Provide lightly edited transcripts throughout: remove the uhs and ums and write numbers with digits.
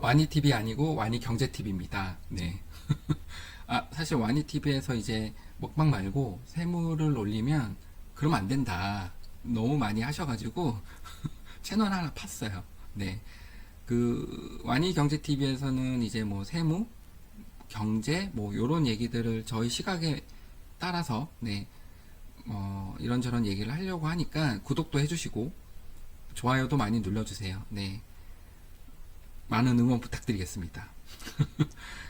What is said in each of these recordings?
와니TV 아니고 와니경제TV입니다. 네. 사실 와니TV에서 이제 먹방 말고 세무를 올리면 그러면 안 된다. 너무 많이 하셔가지고 채널 하나 팠어요. 네. 그 와니경제TV에서는 이제 뭐 세무, 경제 뭐 요런 얘기들을 저희 시각에 따라서 네. 이런저런 얘기를 하려고 하니까 구독도 해주시고 좋아요도 많이 눌러주세요. 네. 많은 응원 부탁드리겠습니다.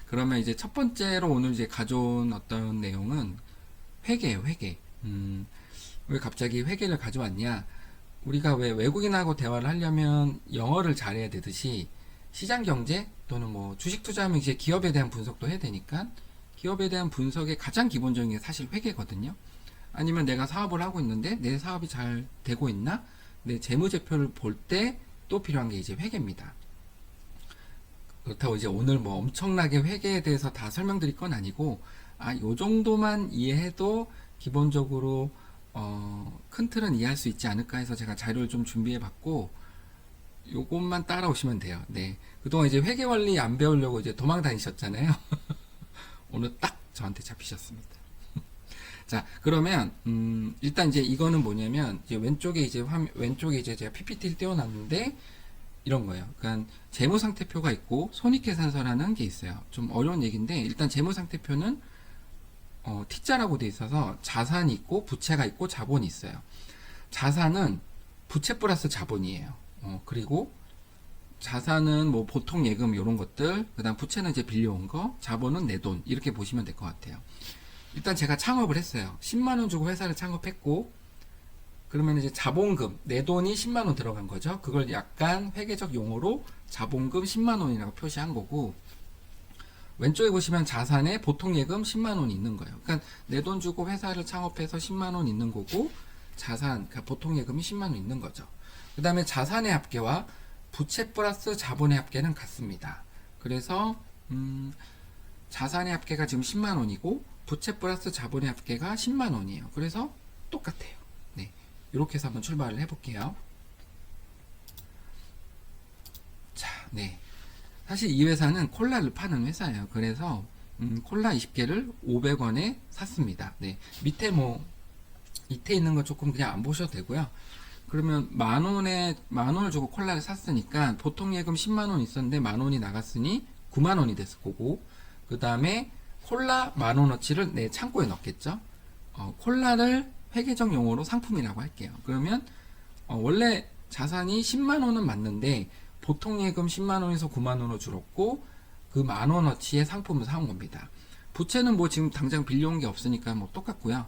그러면 이제 첫 번째로 오늘 이제 가져온 어떤 내용은 회계예요, 회계. 왜 갑자기 회계를 가져왔냐? 우리가 왜 외국인하고 대화를 하려면 영어를 잘해야 되듯이 시장 경제 또는 뭐 주식 투자하면 이제 기업에 대한 분석도 해야 되니까 기업에 대한 분석의 가장 기본적인 게 사실 회계거든요. 아니면 내가 사업을 하고 있는데 내 사업이 잘 되고 있나? 내 재무제표를 볼 때 또 필요한 게 이제 회계입니다. 그렇다고 이제 오늘 뭐 엄청나게 회계에 대해서 다 설명드릴 건 아니고 요 정도만 이해해도 기본적으로 큰 틀은 이해할 수 있지 않을까 해서 제가 자료를 좀 준비해 봤고 요것만 따라오시면 돼요. 네. 그동안 이제 회계 원리 안 배우려고 이제 도망 다니셨잖아요. 오늘 딱 저한테 잡히셨습니다. 자, 그러면 일단 이제 이거는 뭐냐면 이제 왼쪽에 이제 왼쪽에 이제 제가 PPT를 띄워놨는데 이런 거예요. 그러니까 재무상태표가 있고 손익계산서라는 게 있어요. 좀 어려운 얘기인데 일단 재무상태표는 T자라고 돼 있어서 자산이 있고 부채가 있고 자본이 있어요. 자산은 부채 플러스 자본이에요. 그리고 자산은 뭐 보통 예금 이런 것들, 그다음 부채는 이제 빌려온 거, 자본은 내 돈 이렇게 보시면 될 것 같아요. 일단 제가 창업을 했어요. 10만 원 주고 회사를 창업했고 그러면 이제 자본금 내 돈이 10만 원 들어간 거죠. 그걸 약간 회계적 용어로 자본금 10만 원이라고 표시한 거고 왼쪽에 보시면 자산에 보통 예금 10만 원이 있는 거예요. 그러니까 내 돈 주고 회사를 창업해서 10만 원 있는 거고 자산 그러니까 보통 예금이 10만 원 있는 거죠. 그 다음에 자산의 합계와 부채 플러스 자본의 합계는 같습니다. 그래서 자산의 합계가 지금 10만 원이고 부채 플러스 자본의 합계가 10만 원이에요. 그래서 똑같아요. 네. 이렇게 해서 한번 출발을 해볼게요. 자, 네. 사실 이 회사는 콜라를 파는 회사예요. 그래서 콜라 20개를 500원에 샀습니다. 네. 밑에 있는 거 조금 그냥 안 보셔도 되고요. 그러면 만 원을 주고 콜라를 샀으니까 보통 예금 10만 원 있었는데 만 원이 나갔으니 9만 원이 됐을 거고 그 다음에 콜라 만 원어치를 내 창고에 넣겠죠. 콜라를 회계적 용어로 상품이라고 할게요. 그러면 원래 자산이 10만 원은 맞는데 보통 예금 10만 원에서 9만 원으로 줄었고 그 만 원어치의 상품을 사온 겁니다. 부채는 뭐 지금 당장 빌려온 게 없으니까 뭐 똑같고요.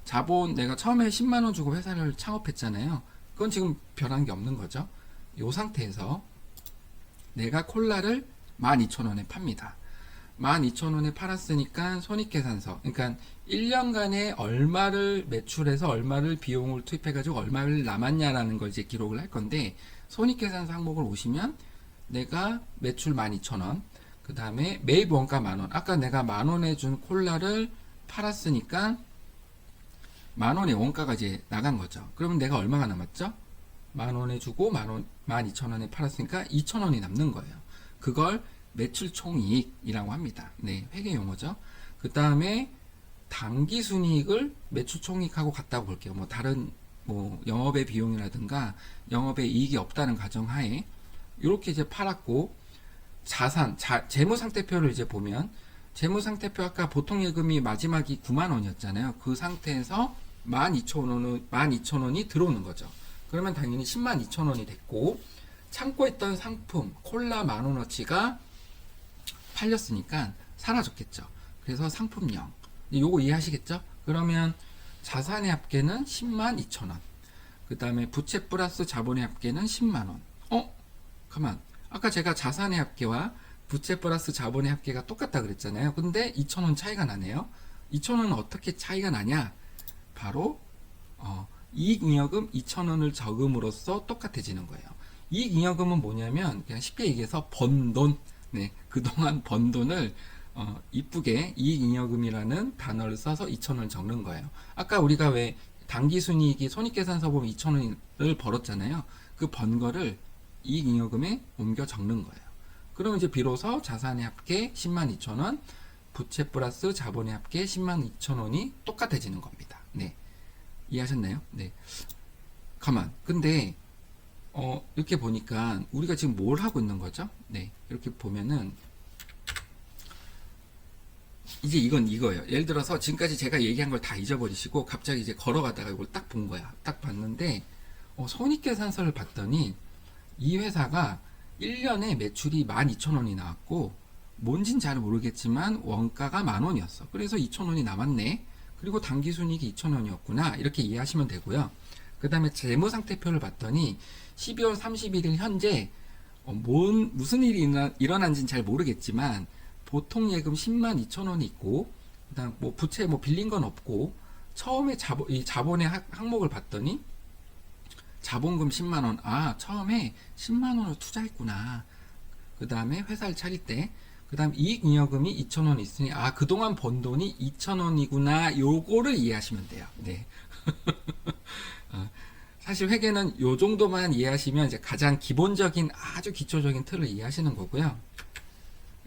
자본 내가 처음에 10만 원 주고 회사를 창업했잖아요. 그건 지금 변한 게 없는 거죠. 이 상태에서 내가 콜라를 12,000원에 팝니다. 12,000원에 팔았으니까 손익계산서 그러니까 1년간에 얼마를 매출해서 얼마를 비용을 투입해가지고 얼마를 남았냐라는 걸 이제 기록을 할 건데 손익계산서 항목을 오시면 내가 매출 12,000원 그 다음에 매입 원가 만원 아까 내가 만원에 준 콜라를 팔았으니까 만원의 원가가 이제 나간 거죠. 그러면 내가 얼마가 남았죠? 만원에 주고 12,000원에 팔았으니까 2,000원이 남는 거예요. 그걸 매출 총이익이라고 합니다. 네, 회계 용어죠. 그 다음에 당기 순이익을 매출 총이익하고 같다고 볼게요. 뭐 다른 뭐 영업의 비용이라든가 영업의 이익이 없다는 가정하에 이렇게 이제 팔았고 자산, 재무상태표를 이제 보면 재무상태표 아까 보통 예금이 마지막이 9만 원이었잖아요. 그 상태에서 12,000원이 들어오는 거죠. 그러면 당연히 10만 2천원이 됐고 창고에 있던 상품 콜라 만원어치가 팔렸으니까 사라졌겠죠. 그래서 상품명 요거 이해하시겠죠? 그러면 자산의 합계는 10만 2천원 그 다음에 부채 플러스 자본의 합계는 10만원 가만 아까 제가 자산의 합계와 부채 플러스 자본의 합계가 똑같다 그랬잖아요. 근데 2천원 차이가 나네요. 2천원은 어떻게 차이가 나냐 바로 이익잉여금 2천원을 적음으로써 똑같아지는 거예요. 이익잉여금은 뭐냐면 그냥 쉽게 얘기해서 번 돈 네, 그동안 번 돈을 이쁘게 이익잉여금이라는 단어를 써서 2천원을 적는 거예요. 아까 우리가 왜 당기순이익이 손익계산서 보면 2천원을 벌었잖아요. 그 번 거를 이익잉여금에 옮겨 적는 거예요. 그러면 이제 비로소 자산의 합계 10만 2천 원, 부채 플러스 자본의 합계 10만 2천 원이 똑같아지는 겁니다. 네. 이해하셨나요? 네. 가만. 근데 이렇게 보니까 우리가 지금 뭘 하고 있는 거죠? 네. 이렇게 보면은 이제 이건 이거예요. 예를 들어서 지금까지 제가 얘기한 걸 다 잊어버리시고 갑자기 이제 걸어가다가 이걸 딱 본 거야. 딱 봤는데 손익계산서를 봤더니 이 회사가 1년에 매출이 12,000원이 나왔고 뭔진 잘 모르겠지만 원가가 10,000원이었어. 그래서 2,000원이 남았네. 그리고 당기순이익이 2,000원이었구나. 이렇게 이해하시면 되고요. 그 다음에 재무상태표를 봤더니 12월 31일 현재 무슨 일이 일어난지는 잘 모르겠지만 보통 예금 10만 2천 원이 있고 그다음 뭐 부채 뭐 빌린 건 없고 처음에 이 자본의 항목을 봤더니 자본금 10만 원. 아, 처음에 10만 원을 투자했구나. 그 다음에 회사를 차릴 때 그 다음 이익잉여금이 2천 원 있으니 아, 그동안 번 돈이 2천 원이구나. 요거를 이해하시면 돼요. 네. 사실 회계는 요 정도만 이해하시면 이제 가장 기본적인 아주 기초적인 틀을 이해하시는 거고요.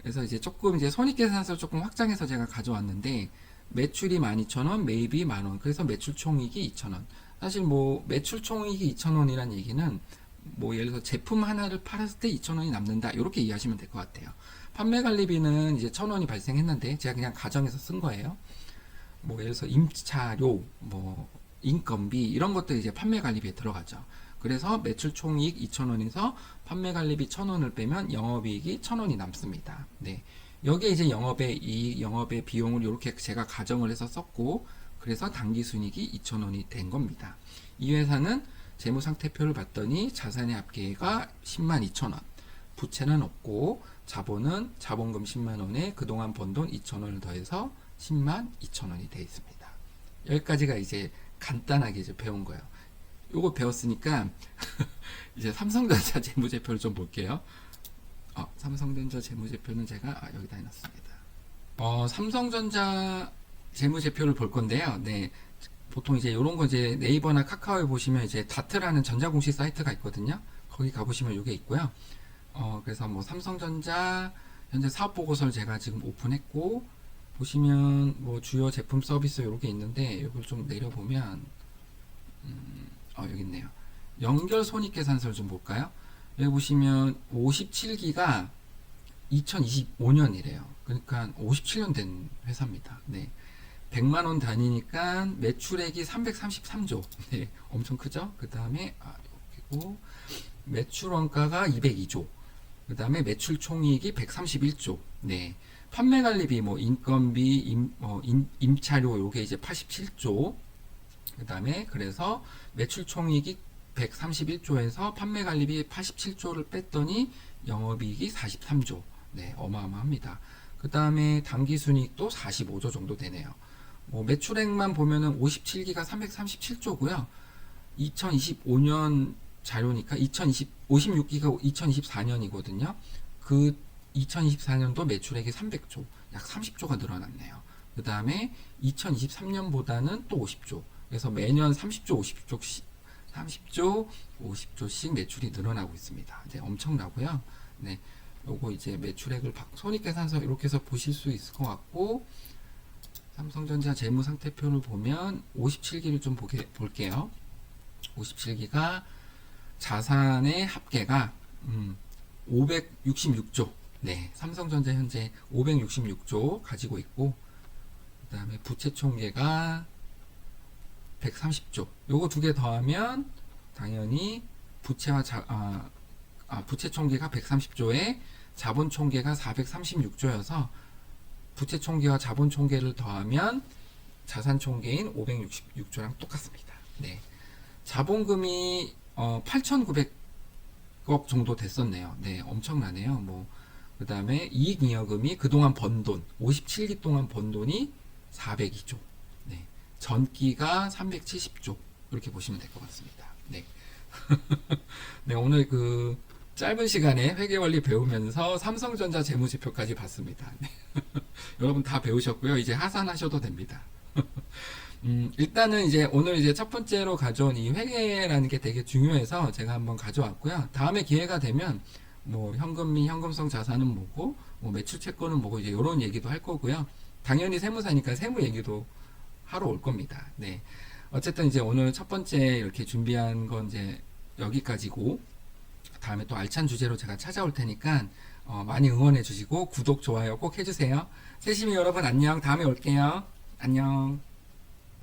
그래서 이제 조금 이제 손익계산서 조금 확장해서 제가 가져왔는데 매출이 12,000원, 매입이 만원. 그래서 매출 총이익이 2,000원. 사실 뭐 매출 총이익이 2,000원이란 얘기는 뭐 예를 들어서 제품 하나를 팔았을 때 2,000원이 남는다. 이렇게 이해하시면 될 것 같아요. 판매관리비는 이제 1,000원이 발생했는데 제가 그냥 가정에서 쓴 거예요. 뭐 예를 들어서 임차료, 뭐 인건비 이런 것들이 이제 판매관리비에 들어가죠. 그래서 매출 총이익 2,000원에서 판매관리비 1,000원을 빼면 영업이익이 1,000원이 남습니다. 네. 여기에 이제 영업의 비용을 이렇게 제가 가정을 해서 썼고, 그래서 당기순이익이 2,000원이 된 겁니다. 이 회사는 재무상태표를 봤더니 자산의 합계가 10만 2천 원, 부채는 없고, 자본은 자본금 10만 원에 그동안 번 돈 2,000원을 더해서 10만 2천 원이 되어 있습니다. 여기까지가 이제 간단하게 이제 배운 거예요. 요거 배웠으니까 이제 삼성전자 재무제표를 좀 볼게요. 삼성전자 재무제표는 제가 여기다 해놨습니다. 삼성전자 재무제표를 볼 건데요. 네, 보통 이제 이런 거 이제 네이버나 카카오에 보시면 이제 다트라는 전자공시 사이트가 있거든요. 거기 가보시면 이게 있고요. 그래서 뭐 삼성전자 현재 사업보고서를 제가 지금 오픈했고 보시면 뭐 주요 제품 서비스 이렇게 있는데 이걸 좀 내려보면 여기 있네요. 연결 손익계산서를 좀 볼까요? 여기 보시면 57기가 2025년이래요. 그러니까 57년 된 회사입니다. 네. 100만원 단위니까 매출액이 333조. 네. 엄청 크죠? 그 다음에, 여기고, 매출 원가가 202조. 그 다음에 매출 총이익이 131조. 네. 판매관리비, 뭐, 인건비, 임차료, 요게 이제 87조. 그 다음에, 그래서 매출 총이익이 131조에서 판매관리비 87조를 뺐더니 영업이익이 43조. 네, 어마어마합니다. 그 다음에 당기순이익도 45조 정도 되네요. 뭐 매출액만 보면은 57기가 337조고요. 2025년 자료니까 56기가 2024년이거든요. 그 2024년도 매출액이 300조, 약 30조가 늘어났네요. 그 다음에 2023년보다는 또 50조. 그래서 매년 30조, 50조씩 매출이 늘어나고 있습니다. 이제 엄청나고요. 네, 요거 이제 매출액을 손익계산서 이렇게 해서 보실 수 있을 것 같고, 삼성전자 재무상태표를 보면 57기를 좀 볼게요. 57기가 자산의 합계가 566조. 네, 삼성전자 현재 566조 가지고 있고, 그 다음에 부채 총계가 130조. 요거 두 개 더하면 당연히 부채와 부채 총계가 130조에 자본 총계가 436조여서 부채 총계와 자본 총계를 더하면 자산 총계인 566조랑 똑같습니다. 네. 자본금이 8,900억 정도 됐었네요. 네, 엄청나네요. 뭐 그다음에 이익잉여금이 그동안 번 돈, 57기 동안 번 돈이 402조. 네. 전기가 370조. 이렇게 보시면 될 것 같습니다. 네. 네, 오늘 그 짧은 시간에 회계원리 배우면서 삼성전자 재무지표까지 봤습니다. 네. 여러분 다 배우셨고요. 이제 하산하셔도 됩니다. 일단은 이제 오늘 이제 첫 번째로 가져온 이 회계라는 게 되게 중요해서 제가 한번 가져왔고요. 다음에 기회가 되면 뭐 현금 및 현금성 자산은 뭐고, 뭐 매출 채권은 뭐고, 이제 이런 얘기도 할 거고요. 당연히 세무사니까 세무 얘기도 하러 올 겁니다. 네. 어쨌든 이제 오늘 첫 번째 이렇게 준비한 건 이제 여기까지고, 다음에 또 알찬 주제로 제가 찾아올 테니까 많이 응원해 주시고 구독, 좋아요 꼭 해주세요. 세심이 여러분 안녕. 다음에 올게요. 안녕.